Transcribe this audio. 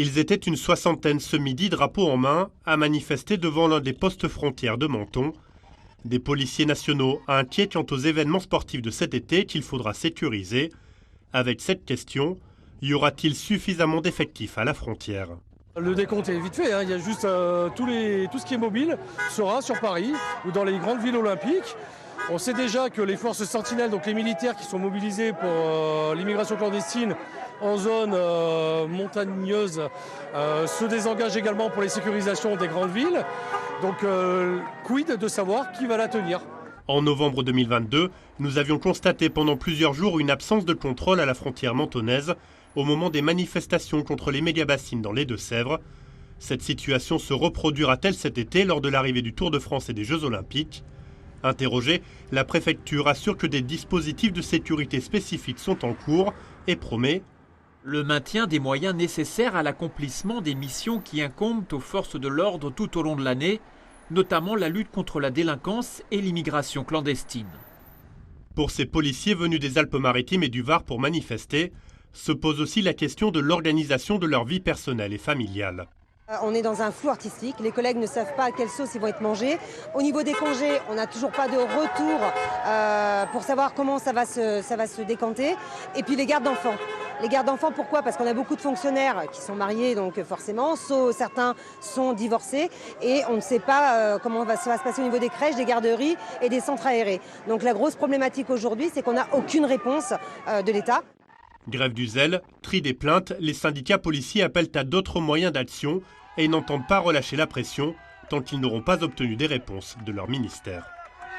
Ils étaient une soixantaine ce midi, drapeau en main, à manifester devant l'un des postes frontières de Menton. Des policiers nationaux inquiets quant aux événements sportifs de cet été qu'il faudra sécuriser. Avec cette question, y aura-t-il suffisamment d'effectifs à la frontière? Le décompte est vite fait, hein. Il y a juste tout ce qui est mobile sera sur Paris ou dans les grandes villes olympiques. On sait déjà que les forces sentinelles, donc les militaires qui sont mobilisés pour l'immigration clandestine en zone montagneuse, se désengagent également pour les sécurisations des grandes villes. Donc quid de savoir qui va la tenir? En novembre 2022, nous avions constaté pendant plusieurs jours une absence de contrôle à la frontière mentonnaise au moment des manifestations contre les méga-bassines dans les Deux-Sèvres. Cette situation se reproduira-t-elle cet été lors de l'arrivée du Tour de France et des Jeux Olympiques? Interrogée, la préfecture assure que des dispositifs de sécurité spécifiques sont en cours et promet le maintien des moyens nécessaires à l'accomplissement des missions qui incombent aux forces de l'ordre tout au long de l'année, notamment la lutte contre la délinquance et l'immigration clandestine. Pour ces policiers venus des Alpes-Maritimes et du Var pour manifester, se pose aussi la question de l'organisation de leur vie personnelle et familiale. On est dans un flou artistique, les collègues ne savent pas à quelle sauce ils vont être mangés. Au niveau des congés, on n'a toujours pas de retour pour savoir comment ça va se décanter. Et puis les gardes d'enfants. Les gardes d'enfants, pourquoi? Parce qu'on a beaucoup de fonctionnaires qui sont mariés, donc forcément, certains sont divorcés. Et on ne sait pas comment ça va se passer au niveau des crèches, des garderies et des centres aérés. Donc la grosse problématique aujourd'hui, c'est qu'on n'a aucune réponse de l'État. Grève du zèle, tri des plaintes, les syndicats policiers appellent à d'autres moyens d'action et n'entendent pas relâcher la pression tant qu'ils n'auront pas obtenu des réponses de leur ministère.